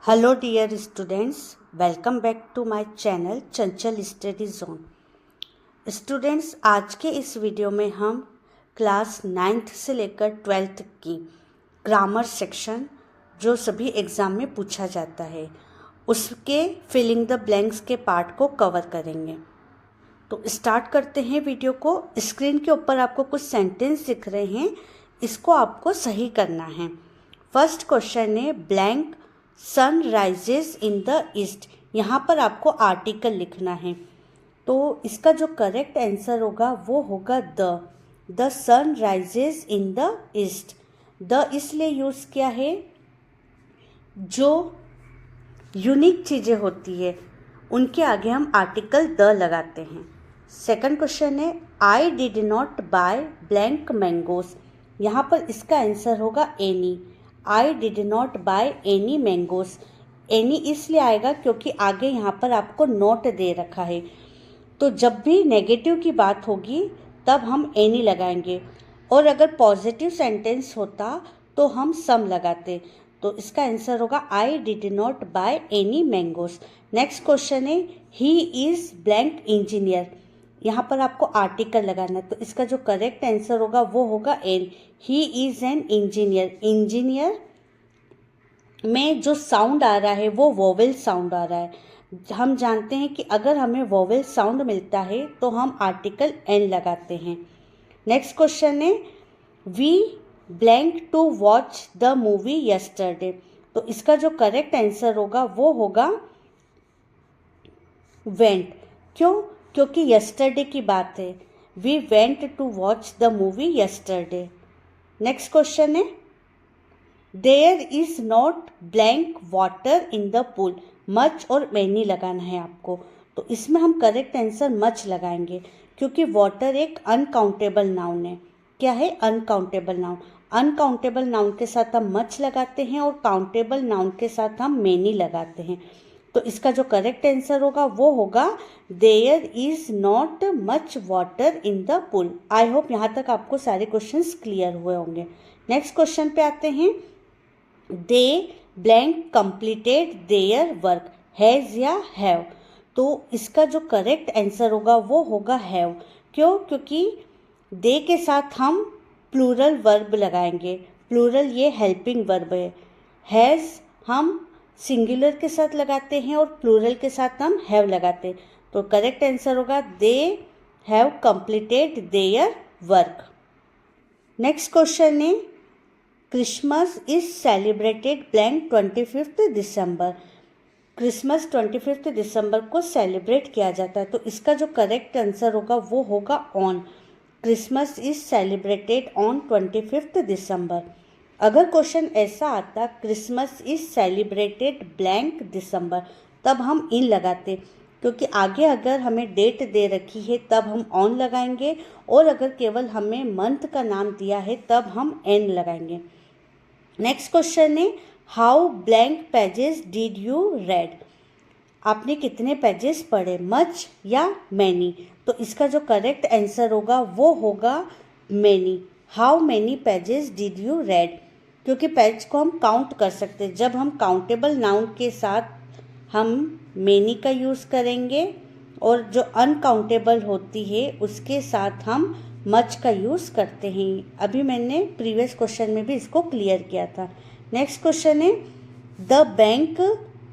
Hello dear students, welcome back to my channel Chanchal study zone. Students, आज के इस video में हम क्लास 9th से लेकर 12th की ग्रामर सेक्शन जो सभी एग्ज़ाम में पूछा जाता है उसके फिलिंग द ब्लैंक्स के पार्ट को कवर करेंगे। तो स्टार्ट करते हैं वीडियो को। स्क्रीन के ऊपर आपको कुछ सेंटेंस दिख रहे हैं, इसको आपको सही करना है। फर्स्ट क्वेश्चन है blank sun rises in the east. यहाँ पर आपको आर्टिकल लिखना है, तो इसका जो करेक्ट आंसर होगा वो होगा the sun rises in the east. The इसलिए यूज़ किया है, जो यूनिक चीज़ें होती है उनके आगे हम आर्टिकल द लगाते हैं। सेकंड क्वेश्चन है I did not buy blank mangoes. यहाँ पर इसका आंसर होगा any. I did not buy any mangoes. Any इसलिए आएगा क्योंकि आगे यहाँ पर आपको नोट दे रखा है, तो जब भी नेगेटिव की बात होगी तब हम एनी लगाएंगे, और अगर पॉजिटिव सेंटेंस होता तो हम सम लगाते। तो इसका आंसर होगा आई did not buy any mangoes. Next question है ही इज़ ब्लैंक इंजीनियर। यहाँ पर आपको आर्टिकल लगाना है, तो इसका जो करेक्ट आंसर होगा वो होगा an. He is an engineer. Engineer में जो साउंड आ रहा है वो वोवेल साउंड आ रहा है। हम जानते हैं कि अगर हमें वोवेल साउंड मिलता है तो हम आर्टिकल एन लगाते हैं। नेक्स्ट क्वेश्चन है we blank to watch the movie yesterday. तो इसका जो करेक्ट आंसर होगा वो होगा वेंट। क्यों? क्योंकि यस्टरडे की बात है। We went to watch the movie yesterday. Next question है there is not blank water in the pool. Much और मैनी लगाना है आपको, तो इसमें हम करेक्ट आंसर मच लगाएंगे, क्योंकि वाटर एक अनकाउंटेबल नाउन है। क्या है? Uncountable noun. अनकाउंटेबल नाउन के साथ हम मच लगाते हैं और काउंटेबल नाउन के साथ हम मैनी लगाते हैं। तो इसका जो करेक्ट आंसर होगा वो होगा there is not much water in the pool. I hope यहाँ तक आपको सारे क्वेश्चंस क्लियर हुए होंगे। नेक्स्ट क्वेश्चन पे आते हैं they blank completed their work. Has या हैव। तो इसका जो करेक्ट आंसर होगा वो होगा हैव। क्यों? क्योंकि दे के साथ हम प्लूरल वर्ब लगाएंगे। प्लूरल ये हेल्पिंग वर्ब है। हैज़ हम सिंगुलर के साथ लगाते हैं और प्लूरल के साथ हम हैव लगाते हैं। तो करेक्ट आंसर होगा they have completed their work. Next question है Christmas is celebrated blank 25 December. Christmas 25 दिसंबर को सेलिब्रेट किया जाता है, तो इसका जो करेक्ट आंसर होगा वो होगा on. Christmas is celebrated on 25 दिसंबर। अगर क्वेश्चन ऐसा आता क्रिसमस इज सेलिब्रेटेड ब्लैंक दिसंबर, तब हम इन लगाते, क्योंकि आगे अगर हमें डेट दे रखी है तब हम ऑन लगाएंगे, और अगर केवल हमें मंथ का नाम दिया है तब हम एन लगाएंगे। नेक्स्ट क्वेश्चन है how blank pages did you read. आपने कितने पेजेस पढ़े, मच या मैनी? तो इसका जो करेक्ट आंसर होगा वो होगा many. How many pages did you read. क्योंकि पेज को हम काउंट कर सकते हैं। जब हम काउंटेबल नाउन के साथ हम मैनी का यूज़ करेंगे, और जो अनकाउंटेबल होती है उसके साथ हम मच का यूज़ करते हैं। अभी मैंने प्रीवियस क्वेश्चन में भी इसको क्लियर किया था। नेक्स्ट क्वेश्चन है the bank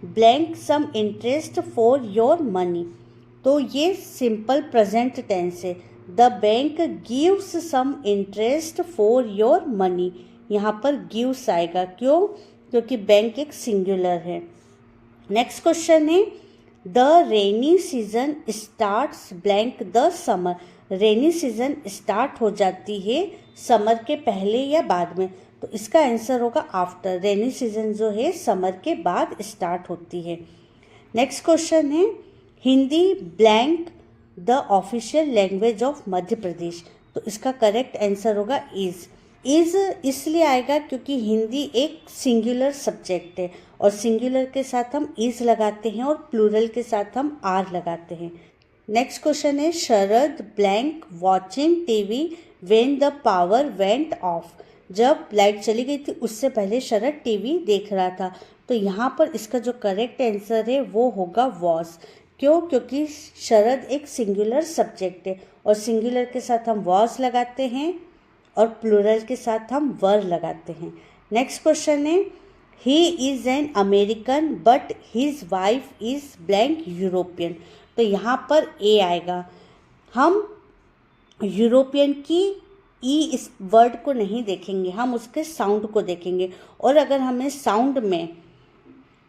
blank some interest for your money. तो ये सिंपल प्रेजेंट टेंस है। The bank gives some interest for your money. यहाँ पर गिव्स आएगा। क्यों? क्योंकि बैंक एक सिंगुलर है। नेक्स्ट क्वेश्चन है the rainy season starts blank the summer. Rainy season start हो जाती है समर के पहले या बाद में, तो इसका आंसर होगा आफ्टर। रेनी सीजन जो है समर के बाद स्टार्ट होती है। नेक्स्ट क्वेश्चन है Hindi blank the official language of Madhya Pradesh. तो इसका करेक्ट आंसर होगा इज़। इज़ इसलिए आएगा क्योंकि हिंदी एक सिंगुलर सब्जेक्ट है, और सिंगुलर के साथ हम इज़ लगाते हैं और प्लूरल के साथ हम आर लगाते हैं। नेक्स्ट क्वेश्चन है Sharad blank watching TV when the power went off. जब लाइट चली गई थी उससे पहले शरद टीवी देख रहा था। तो यहाँ पर इसका जो करेक्ट आंसर है वो होगा वॉज। क्यों? क्योंकि शरद एक सिंगुलर सब्जेक्ट है और सिंगुलर के साथ हम वॉज लगाते हैं और प्लूरल के साथ हम वर लगाते हैं। नेक्स्ट क्वेश्चन है, ही is an American but his wife is blank European. तो यहाँ पर ए आएगा। हम यूरोपियन की ई इस वर्ड को नहीं देखेंगे, हम उसके साउंड को देखेंगे। और अगर हमें साउंड में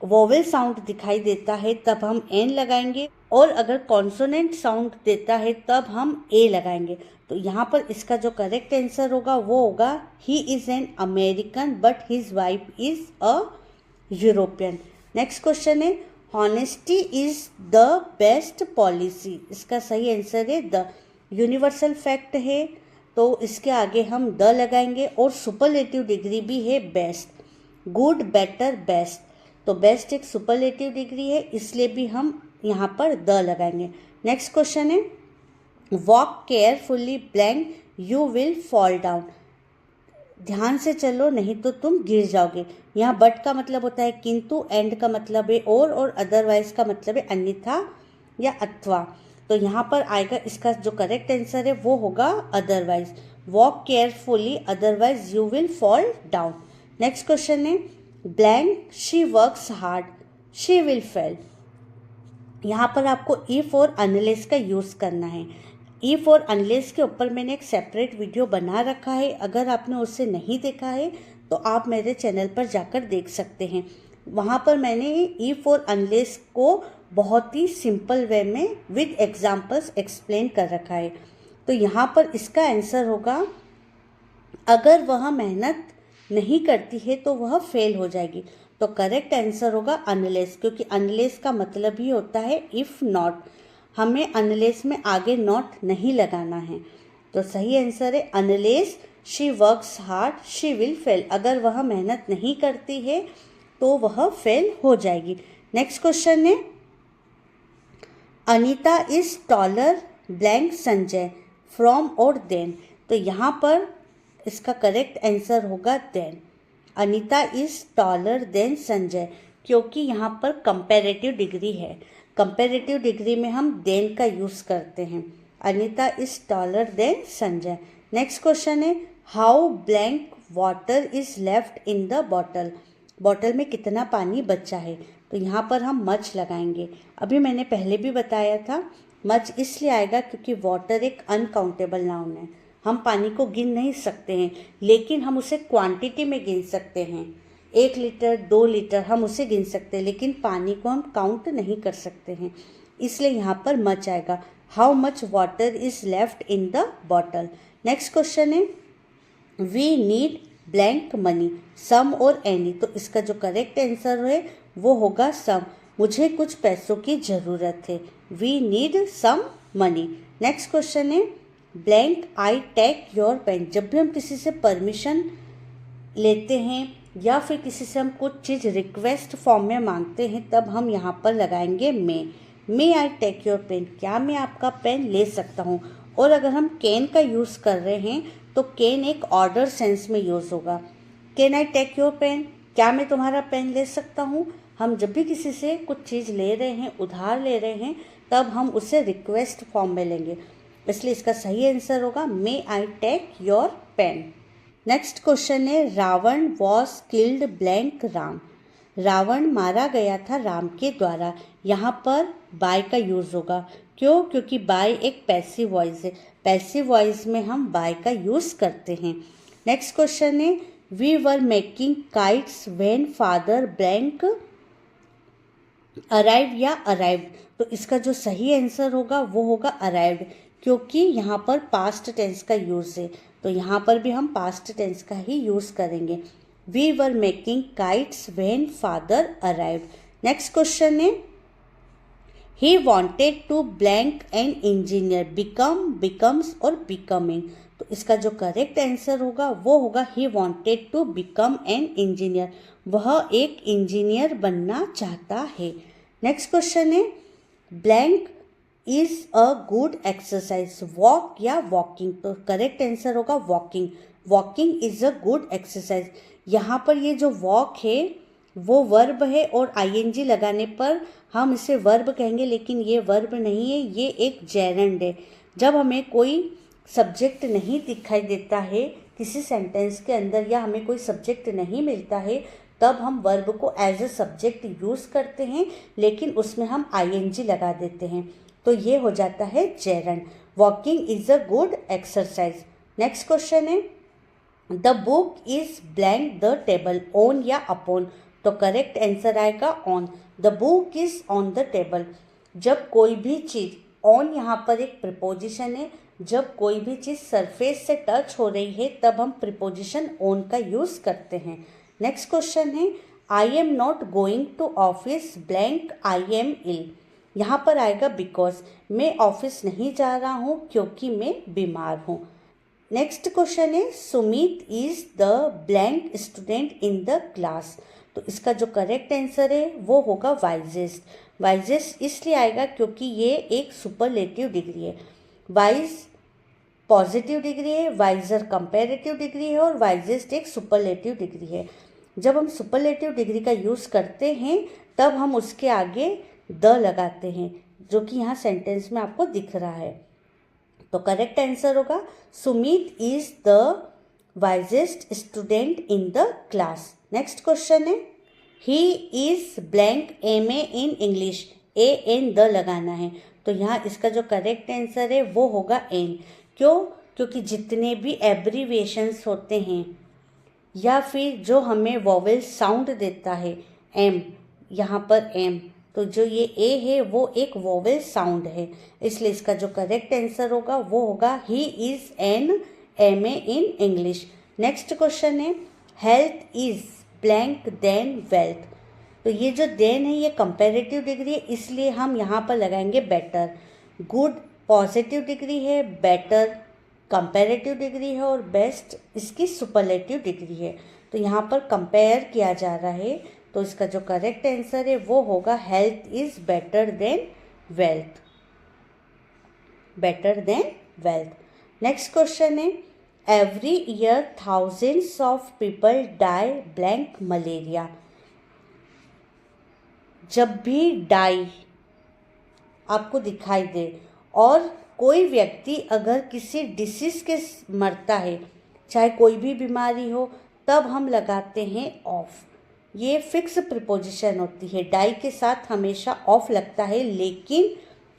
वोवेल साउंड दिखाई देता है तब हम एन लगाएंगे, और अगर कॉन्सोनेंट साउंड देता है तब हम ए लगाएंगे। तो यहाँ पर इसका जो करेक्ट आंसर होगा वो होगा ही is an American but his wife is a European. Next question है, honesty is the best policy. इसका सही आंसर है द। यूनिवर्सल फैक्ट है तो इसके आगे हम द लगाएंगे, और सुपरलेटिव डिग्री भी है बेस्ट, गुड, बेटर, बेस्ट। तो बेस्ट एक सुपरलेटिव डिग्री है, इसलिए भी हम यहाँ पर द लगाएंगे। नेक्स्ट क्वेश्चन है, walk carefully blank you will fall down. ध्यान से चलो नहीं तो तुम गिर जाओगे। यहाँ बट का मतलब होता है किंतु, एंड का मतलब है और अदरवाइज का मतलब है अन्यथा या अथवा। तो यहाँ पर आएगा इसका जो करेक्ट आंसर है वो होगा otherwise. Walk carefully otherwise you will fall down. Next question है, blank she works hard she will fail. यहाँ पर आपको इफ और अनलेस का यूज़ करना है। इफ और अनलेस के ऊपर मैंने एक सेपरेट वीडियो बना रखा है, अगर आपने उसे नहीं देखा है तो आप मेरे चैनल पर जाकर देख सकते हैं। वहाँ पर मैंने इफ और अनलेस को बहुत ही सिंपल वे में विद एग्जाम्पल्स एक्सप्लेन कर रखा है। तो यहाँ पर इसका आंसर होगा, अगर वह मेहनत नहीं करती है तो वह फेल हो जाएगी। तो करेक्ट आंसर होगा अनलेस, क्योंकि अनलेस का मतलब ही होता है इफ़ नॉट। हमें अनलेस में आगे नॉट नहीं लगाना है। तो सही आंसर है unless she works hard she will fail. अगर वह मेहनत नहीं करती है तो वह फेल हो जाएगी। नेक्स्ट क्वेश्चन है, Anita is taller blank Sanjay from और देन। तो यहाँ पर इसका करेक्ट आंसर होगा than. Anita is taller than Sanjay, क्योंकि यहाँ पर कंपैरेटिव डिग्री है। कंपैरेटिव डिग्री में हम देन का यूज़ करते हैं। Anita is taller than Sanjay. Next question है, how blank water is left in the bottle. Bottle में कितना पानी बचा है। तो यहाँ पर हम मच लगाएंगे। अभी मैंने पहले भी बताया था, मच इसलिए आएगा क्योंकि वाटर एक अनकाउंटेबल नाउन है। हम पानी को गिन नहीं सकते हैं, लेकिन हम उसे क्वांटिटी में गिन सकते हैं। 1 लीटर 2 लीटर हम उसे गिन सकते हैं, लेकिन पानी को हम काउंट नहीं कर सकते हैं। इसलिए यहाँ पर मच आएगा। How much water is left in the bottle. Next question है, we need blank money some और एनी। तो इसका जो करेक्ट आंसर है वो होगा सम। मुझे कुछ पैसों की ज़रूरत है। We need some money. Next question है, blank I take your pen. जब भी हम किसी से परमिशन लेते हैं या फिर किसी से हम कुछ चीज़ रिक्वेस्ट फॉर्म में मांगते हैं तब हम यहाँ पर लगाएंगे मे आई टेक योर पेन। क्या मैं आपका पेन ले सकता हूँ। और अगर हम कैन का यूज़ कर रहे हैं तो कैन एक ऑर्डर सेंस में यूज़ होगा। Can I take your pen, क्या मैं तुम्हारा पेन ले सकता हूँ। हम जब भी किसी से कुछ चीज़ ले रहे हैं, उधार ले रहे हैं, तब हम उसे रिक्वेस्ट फॉर्म में लेंगे। इसलिए इसका सही आंसर होगा may I take your pen. Next question है, Ravan was killed blank Ram. Ravan मारा गया था राम के द्वारा। यहाँ पर बाय का यूज़ होगा। क्यों? क्योंकि बाय एक पैसिव वॉइस है। पैसिव वॉइस में हम बाय का यूज़ करते हैं। नेक्स्ट क्वेश्चन है, we were making kites when father blank arrive या अराइव्ड। तो इसका जो सही आंसर होगा वो होगा अराइव्ड, क्योंकि यहाँ पर पास्ट टेंस का यूज़ है। तो यहाँ पर भी हम पास्ट टेंस का ही यूज़ करेंगे। We were making kites when father arrived. Next question है, he wanted to blank an engineer become becomes और बिकमिंग। तो इसका जो करेक्ट आंसर होगा वो होगा he wanted to become an engineer. वह एक इंजीनियर बनना चाहता है। नेक्स्ट क्वेश्चन है, blank is a good exercise walk या वॉकिंग। तो करेक्ट आंसर होगा walking. Walking is a good exercise. यहाँ पर ये जो वॉक है वो वर्ब है और आईएनजी लगाने पर हम इसे वर्ब कहेंगे, लेकिन ये वर्ब नहीं है, ये एक जेरेंड है। जब हमें कोई सब्जेक्ट नहीं दिखाई देता है किसी सेंटेंस के अंदर या हमें कोई सब्जेक्ट नहीं मिलता है तब हम वर्ब को एज अ सब्जेक्ट यूज़ करते हैं, लेकिन उसमें हम आईएनजी लगा देते हैं, तो ये हो जाता है gerund. Walking is a good exercise. Next question है the book is blank the table, on या अपॉन, तो करेक्ट आंसर आएगा on. The book is on the table. जब कोई भी चीज़, ऑन यहाँ पर एक प्रिपोजिशन है, जब कोई भी चीज़ सरफेस से टच हो रही है तब हम प्रिपोजिशन ऑन का यूज़ करते हैं। नेक्स्ट क्वेश्चन है I am not going to office blank I am ill. यहाँ पर आएगा बिकॉज, मैं ऑफिस नहीं जा रहा हूँ क्योंकि मैं बीमार हूँ। नेक्स्ट क्वेश्चन है Sumit is the blank student in the class, तो इसका जो करेक्ट आंसर है वो होगा वाइजेस्ट। वाइजेस्ट इसलिए आएगा क्योंकि ये एक सुपरलेटिव डिग्री है। वाइज पॉजिटिव डिग्री है, वाइजर कंपैरेटिव डिग्री है और वाइजेस्ट एक सुपरलेटिव डिग्री है। जब हम सुपरलेटिव डिग्री का यूज़ करते हैं तब हम उसके आगे द लगाते हैं, जो कि यहाँ सेंटेंस में आपको दिख रहा है। तो करेक्ट आंसर होगा Sumit is the wisest student in the class. Next question है he is blank M A in English, a an the लगाना है, तो यहाँ इसका जो करेक्ट आंसर है वो होगा एन। क्यों? क्योंकि जितने भी एब्रीविएशंस होते हैं या फिर जो हमें वॉवेल साउंड देता है एम, यहाँ पर एम, तो जो ये ए है वो एक वॉवेल साउंड है, इसलिए इसका जो करेक्ट आंसर होगा वो होगा he is an M A in English. Next question है health is blank than wealth, तो ये जो देन है ये कंपैरेटिव डिग्री है, इसलिए हम यहाँ पर लगाएंगे बेटर। गुड पॉजिटिव डिग्री है, बेटर कंपैरेटिव डिग्री है और बेस्ट इसकी सुपरलेटिव डिग्री है। तो यहाँ पर कंपेयर किया जा रहा है, तो इसका जो करेक्ट आंसर है वो होगा health is better than wealth, better than wealth. Next question है every year thousands of people die blank malaria. जब भी डाई आपको दिखाई दे और कोई व्यक्ति अगर किसी डिसीज के मरता है, चाहे कोई भी बीमारी हो, तब हम लगाते हैं ऑफ। ये फिक्स प्रिपोजिशन होती है, डाई के साथ हमेशा ऑफ लगता है, लेकिन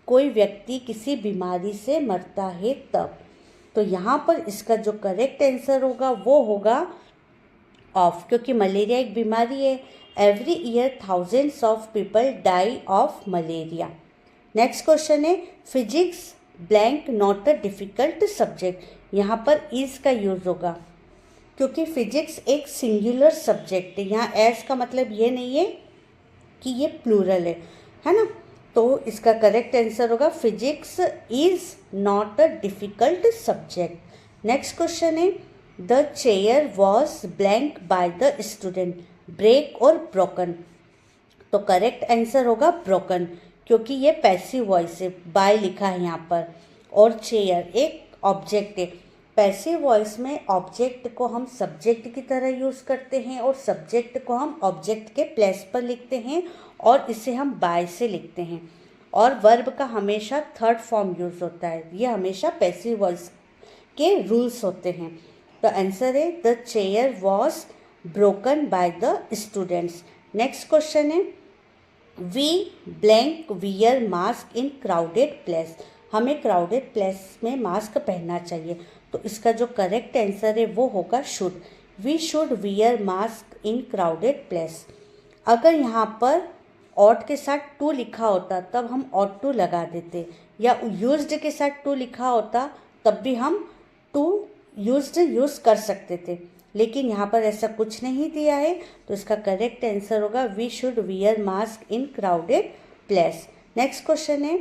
कोई व्यक्ति किसी बीमारी से मरता है तब। तो यहाँ पर इसका जो करेक्ट आंसर होगा वो होगा ऑफ, क्योंकि मलेरिया एक बीमारी है। Every year thousands of people die of malaria. Next question है physics blank not a difficult subject. यहाँ पर इज़ का यूज़ होगा क्योंकि फिजिक्स एक सिंगुलर सब्जेक्ट है। यहाँ एज का मतलब ये नहीं है कि ये प्लूरल है ना। तो इसका करेक्ट आंसर होगा physics is not a difficult subject. Next question है the chair was blank by the student, break और ब्रोकन, तो करेक्ट आंसर होगा ब्रोकन, क्योंकि ये पैसिव वॉइस है, बाय लिखा है यहाँ पर, और चेयर एक ऑब्जेक्ट है। पैसिव वॉइस में ऑब्जेक्ट को हम सब्जेक्ट की तरह यूज़ करते हैं और सब्जेक्ट को हम ऑब्जेक्ट के प्लेस पर लिखते हैं और इसे हम बाय से लिखते हैं, और वर्ब का हमेशा थर्ड फॉर्म यूज़ होता है। ये हमेशा पैसिव वॉइस के रूल्स होते हैं। तो आंसर है the chair was broken by the students. Next question है we blank wear mask in crowded place, हमें क्राउडेड प्लेस में मास्क पहनना चाहिए, तो इसका जो करेक्ट आंसर है वो होगा should. We should wear mask in crowded place. अगर यहाँ पर ऑट के साथ टू लिखा होता तब हम ऑट टू लगा देते, या यूज्ड के साथ टू लिखा होता तब भी हम टू यूज्ड यूज़ कर सकते थे, लेकिन यहाँ पर ऐसा कुछ नहीं दिया है, तो इसका करेक्ट आंसर होगा we should wear mask in crowded place. Next question है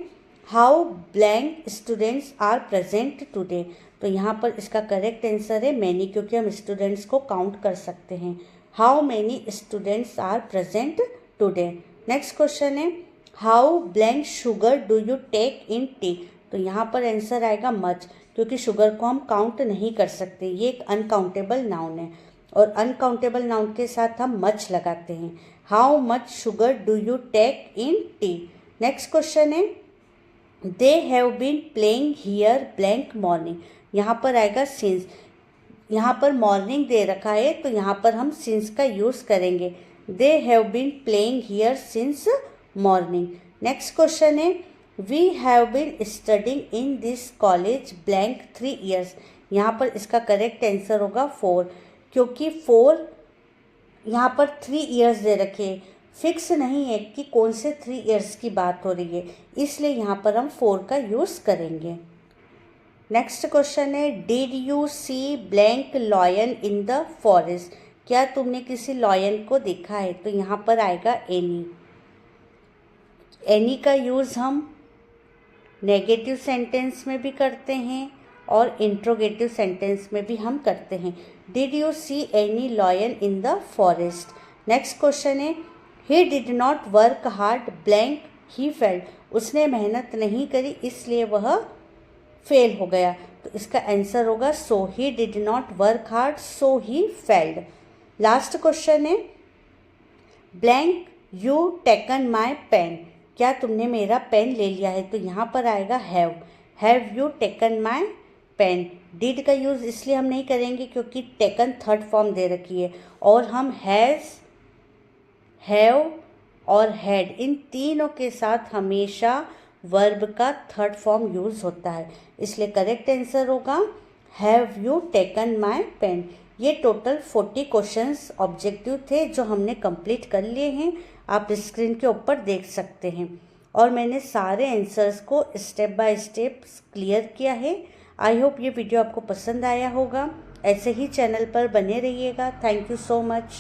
how blank students are present today, तो यहाँ पर इसका करेक्ट आंसर है मैनी, क्योंकि हम स्टूडेंट्स को काउंट कर सकते हैं। How many students are present today. Next question है how blank sugar do you take in tea, तो यहाँ पर आंसर आएगा मच, क्योंकि शुगर को हम काउंट नहीं कर सकते, ये एक अनकाउंटेबल नाउन है और अनकाउंटेबल नाउन के साथ हम मच लगाते हैं। How much sugar do you take in tea. Next question है they have been playing here blank morning. यहाँ पर आएगा सिंस, यहाँ पर मॉर्निंग दे रखा है तो यहाँ पर हम सिंस का यूज़ करेंगे। They have been playing here since morning. Next question है we have been studying in this college blank 3 years। यहाँ पर इसका करेक्ट आंसर होगा 4, क्योंकि 4 यहाँ पर 3 years दे रखे, फिक्स नहीं है कि कौन से 3 years की बात हो रही है, इसलिए यहाँ पर हम 4 का यूज़ करेंगे। नेक्स्ट क्वेश्चन है did you see blank lion in the forest. क्या तुमने किसी लॉयन को देखा है, तो यहाँ पर आएगा एनी। एनी का यूज़ हम नेगेटिव सेंटेंस में भी करते हैं और इंट्रोगेटिव सेंटेंस में भी हम करते हैं। Did you see any lion in the forest. Next question है he did not work hard blank he failed. उसने मेहनत नहीं करी इसलिए वह फेल हो गया, तो इसका आंसर होगा so he did not work hard so he failed. Last question है blank you taken my pen. क्या तुमने मेरा पेन ले लिया है, तो यहाँ पर आएगा have you taken my pen. Did का यूज़ इसलिए हम नहीं करेंगे क्योंकि टेकन थर्ड फॉर्म दे रखी है और हम हैज़, हैव और हैड इन तीनों के साथ हमेशा वर्ब का थर्ड फॉर्म यूज़ होता है, इसलिए करेक्ट आंसर होगा have you taken my pen. ये टोटल 40 क्वेश्चंस ऑब्जेक्टिव थे जो हमने कंप्लीट कर लिए हैं, आप स्क्रीन के ऊपर देख सकते हैं और मैंने सारे आंसर्स को स्टेप बाय स्टेप क्लियर किया है। आई होप ये वीडियो आपको पसंद आया होगा। ऐसे ही चैनल पर बने रहिएगा। Thank you so much.